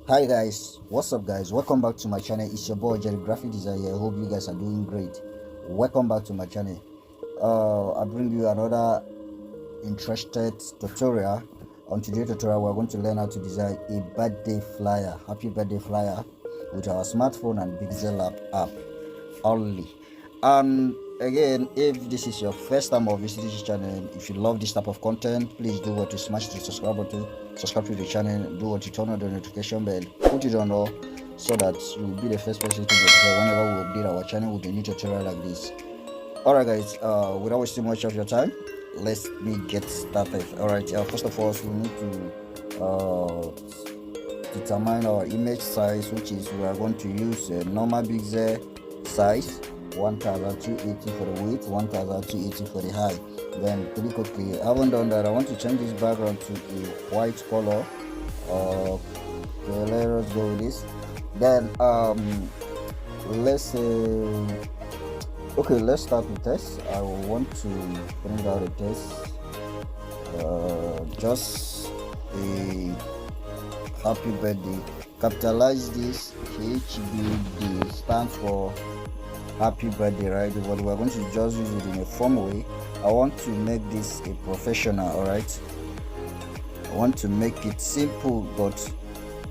Hi guys, what's up guys? Welcome back to my channel. It's your boy jerrygraphic247 here. I hope you guys are doing great. Welcome back to my channel. I bring you another interested tutorial. On today's tutorial, we're going to learn how to design a birthday flyer, happy birthday flyer, with our smartphone and Pixellab app only. And again, if this is your first time of visiting this channel, if you love this type of content, please do what to smash the subscribe button, subscribe to the channel, do what to turn on the notification bell, put it on all, so that you will be the first person to get whenever we update our channel with a new tutorial like this. Alright guys, without wasting much of your time, let me get started. Alright, first of all, we need to determine our image size, which is we are going to use a normal pixel size, 1280 for the width, 1280 for the height. Then click OK. I haven't done that. I want to change this background to a white color. Okay, let us go with this. Then let's start with test. I want to bring out a test, just a happy birthday. Capitalize this. HBD stands for happy birthday, right? But we're going to just use it in a form way. I want to make this a professional. All right, I want to make it simple but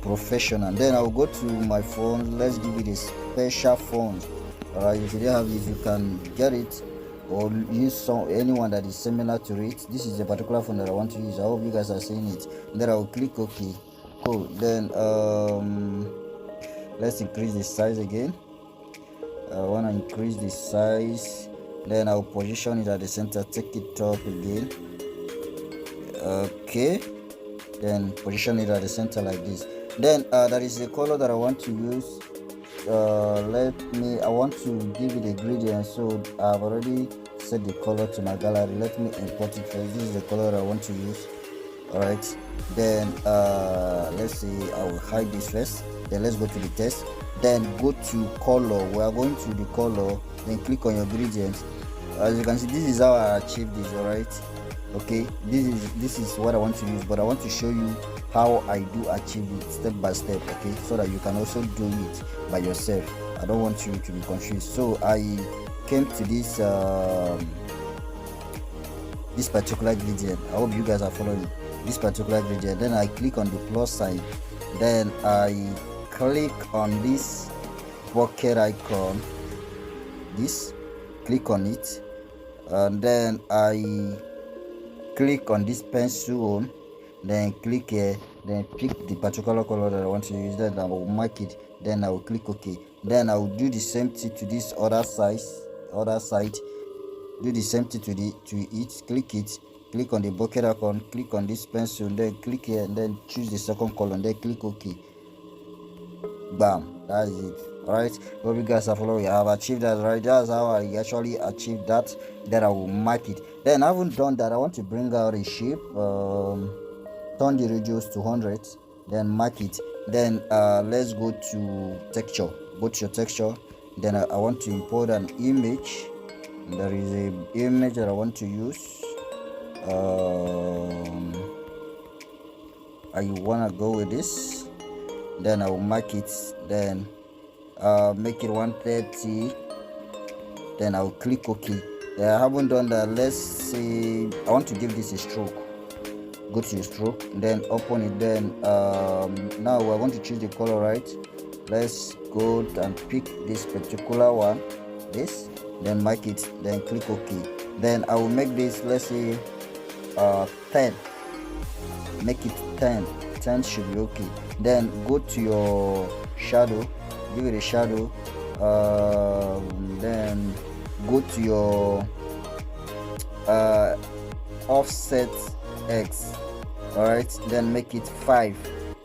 professional. Then I'll go to my phone. Let's give it a special phone. All right, if you don't have this, you can get it or use anyone that is similar to it. This is a particular phone that I want to use. I hope you guys are seeing it. Then I'll click OK. Cool. Then let's increase the size again. I want to increase the size. Then I'll position it at the center, take it up again. Okay, then position it at the center like this. Then there is a color that I want to use. I want to give it a gradient, so I've already set the color to my gallery. Let me import it first. This is the color that I want to use. All right, then let's see, I will hide this first. Then let's go to the test. Then go to color. We are going to the color, then click on your gradient. As you can see, this is how I achieve this. All right, okay, this is what I want to use, but I want to show you how I do achieve it step by step, okay, so that you can also do it by yourself. I don't want you to be confused. So I came to this this particular gradient. I hope you guys are following this particular gradient. Then I click on the plus sign, then I click on this bucket icon, click on it, and then I click on this pencil on, then click here, then pick the particular color that I want to use. Then I will mark it, then I will click OK. Then I will do the same thing to this other side, do the same thing to it, click on the bucket icon, click on this pencil, then click here, and then choose the second color, then click OK. Bam, that's it. All right, hope you guys are following. I have achieved that, right? That's how I actually achieved that. Then I will mark it. Then I haven't done that. I want to bring out a shape, turn the radius to 100, then mark it. Then let's go to texture. Go to your texture. Then I want to import an image. There is an image that I want to use. I want to go with this. Then I will mark it, then make it 130, then I'll click OK. I haven't done that. Let's say I want to give this a stroke. Go to your stroke, then open it. Then now we're going to choose the color, right? Let's go and pick this particular one, this, then mark it, then click OK. Then I will make this, let's say 10, make it 10 should be okay. Then go to your shadow, give it a shadow, then go to your offset X. All right, then make it 5,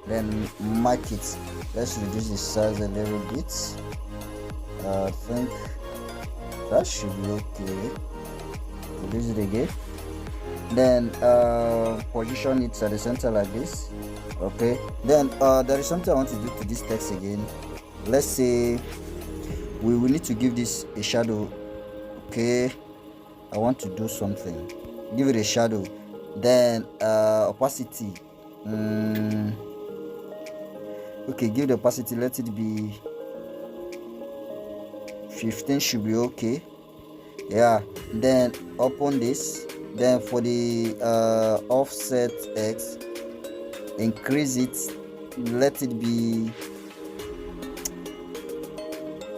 then mark it. Let's reduce the size a little bit. I think that should be okay. Reduce it again, then position it at the center like this. Okay, then there is something I want to do to this text again. Let's say we will need to give this a shadow. Okay, I want to do something, give it a shadow. Then opacity, Okay, give the opacity, let it be 15, should be okay. Yeah, then open this, then for the offset X, increase it, let it be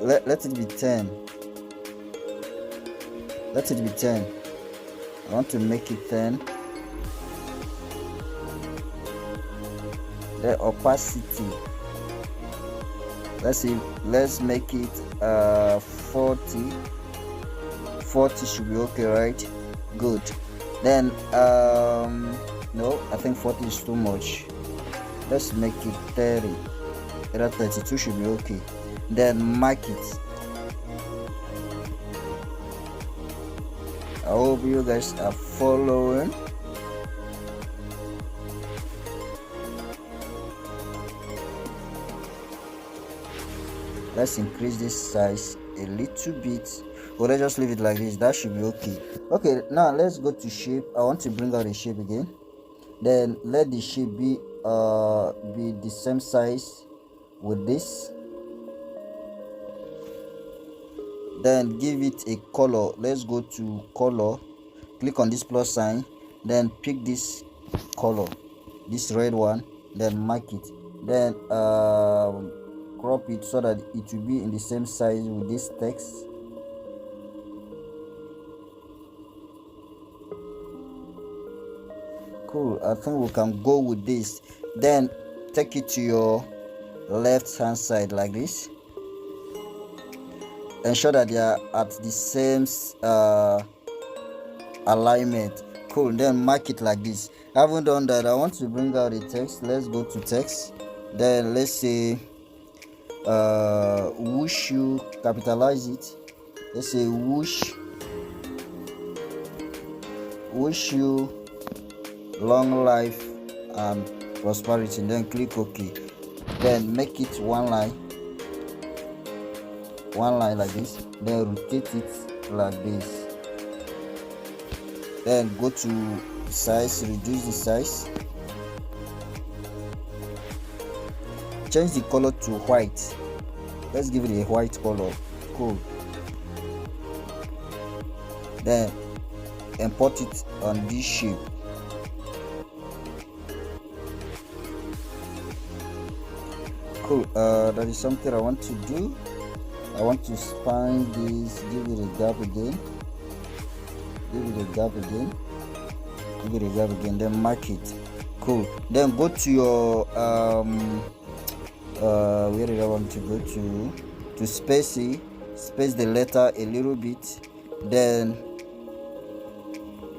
let it be 10. Let it be 10. I want to make it 10. The opacity, let's see, let's make it 40. 40 should be okay, right? Good. Then no, I think 40 is too much. Let's make it 30. Either 32 should be okay. Then mark it. I hope you guys are following. Let's increase this size a little bit. Or let's just leave it like this. That should be okay. Okay, now let's go to shape. I want to bring out a shape again. Then let the shape be the same size with this. Then give it a color. Let's go to color, click on this plus sign, then pick this color, this red one, then mark it, then crop it so that it will be in the same size with this text. Cool, I think we can go with this. Then take it to your left hand side like this. Ensure that they are at the same alignment. Cool, then mark it like this. I haven't done that. I want to bring out the text. Let's go to text, then let's say wish you, capitalize it. Let's say wish you long life and prosperity, then click OK. Then make it one line like this, then rotate it like this, then go to size, reduce the size, change the color to white. Let's give it a white color. Cool. Then import it on this shape. Cool. That is something I want to do. I want to span this, give it a gap again, then mark it. Cool. Then go to your where did I want to go to space the letter a little bit, then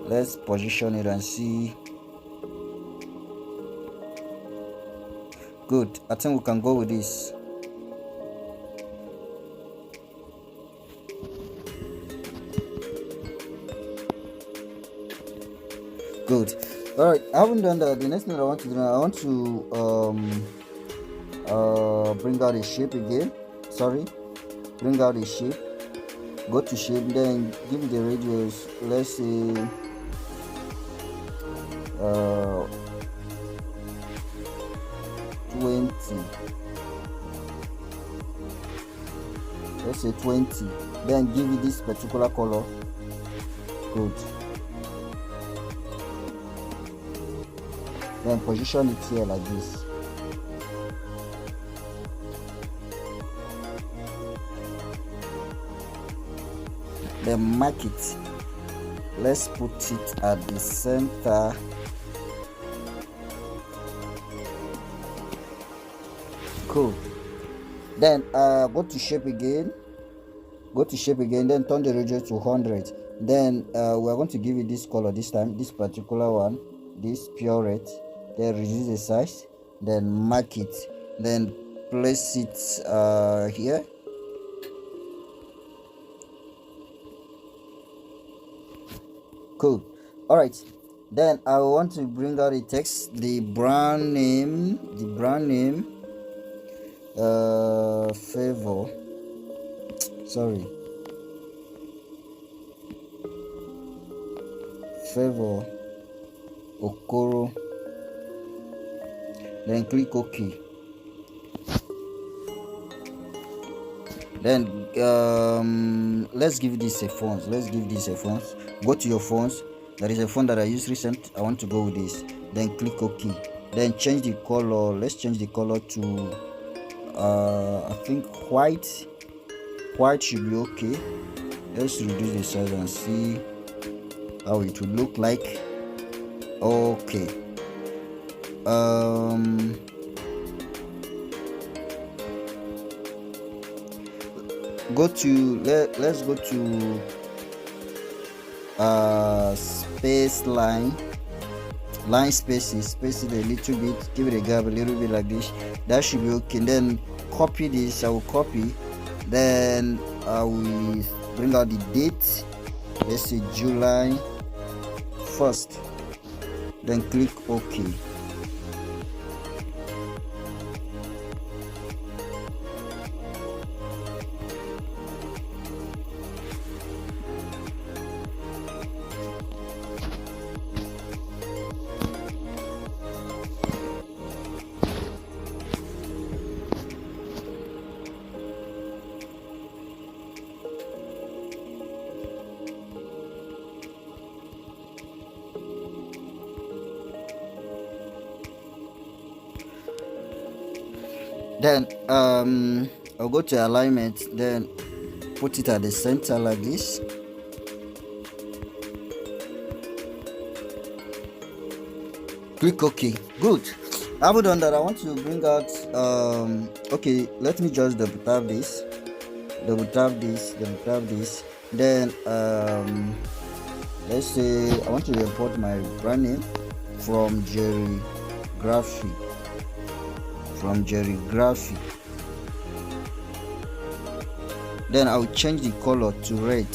let's position it and see. Good, I think we can go with this. Good. All right, I haven't done that. The next thing I want to do now, I want to bring out a shape again. Bring out a shape. Go to shape, then give it the radius. Let's say 20. Let's say 20. Then give it this particular color. Good. Then position it here like this. Then mark it. Let's put it at the center. Cool. Then go to shape again, then turn the radius to 100. Then we are going to give it this color this time, this particular one, this pure red. Then reduce the size, then mark it, then place it here. Cool. All right, then I want to bring out a text, the brand name favor Okoro, then click OK. Then let's give this a font. Go to your phones. There is a font that I used recent. I want to go with this. Then click OK. Then change the color. Let's change the color to I think white. White should be okay. Let's reduce the size and see how it will look like. Okay. Go to let's go to space line spaces a little bit, give it a gap a little bit like this. That should be okay. Then copy this. I will copy, then I will bring out the date. Let's say July 1st, then click OK. Then I'll go to alignment, then put it at the center like this. Click OK. Good. I haven't done that. I want to bring out okay, let me just double tap this, then let's say I want to import my brand name from jerrygraphic. Then I'll change the color to red.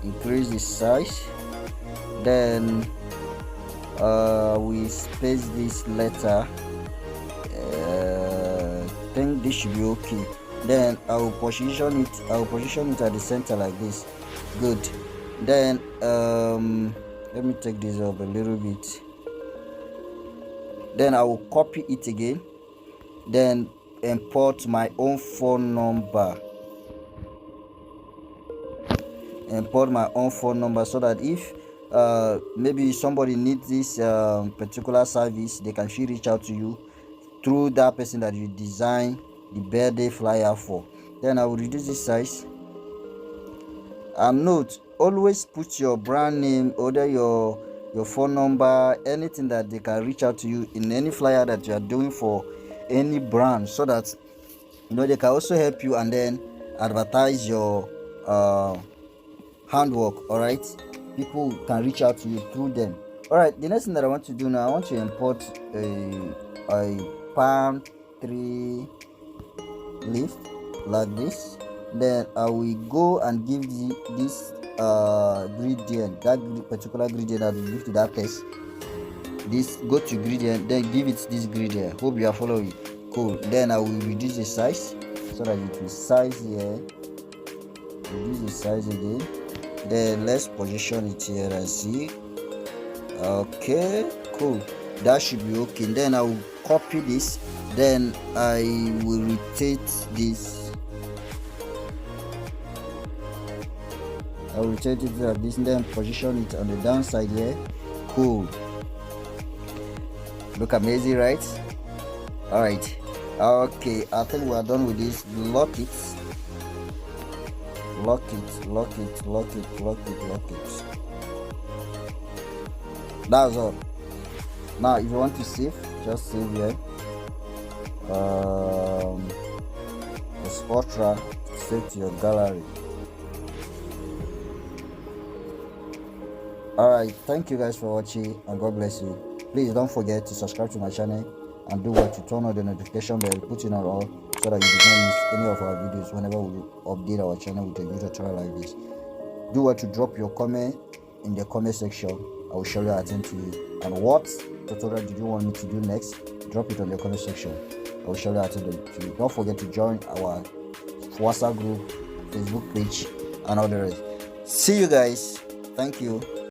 Increase the size. Then we space this letter. I think this should be okay. Then I'll position it at the center like this. Good. Then let me take this up a little bit. Then I will copy it again, then import my own phone number, so that if maybe somebody needs this particular service, they can reach out to you through that person that you design the birthday flyer for. Then I will reduce the size. And note, always put your brand name, order your phone number, anything that they can reach out to you in any flyer that you are doing for any brand, so that they can also help you and then advertise your handwork. All right, people can reach out to you through them. All right, the next thing that I want to do now, I want to import a palm tree leaf like this. Then I will go and give this gradient, that particular gradient that will give to that place. This, go to gradient, then give it this gradient. Hope you are following. Cool. Then I will reduce the size so that it will size here. Reduce the size again. Then let's position it here and see. Okay, cool. That should be okay. Then I will copy this. Then I will rotate this. I will rotate it like this, and then position it on the downside here. Cool. Look amazing, right? All right. Okay, I think we are done with this. Lock it. That's all. Now if you want to save, just save here. It's Ultra, save to your gallery. Alright, thank you guys for watching, and God bless you. Please don't forget to subscribe to my channel and do what to turn on the notification bell, put it on all, so that you do not miss any of our videos whenever we update our channel with a new tutorial like this. Do what to drop your comment in the comment section. I will surely attend to you. And what tutorial did you want me to do next? Drop it on the comment section. I will surely attend to you. Don't forget to join our WhatsApp group, Facebook page, and all the rest. See you guys. Thank you.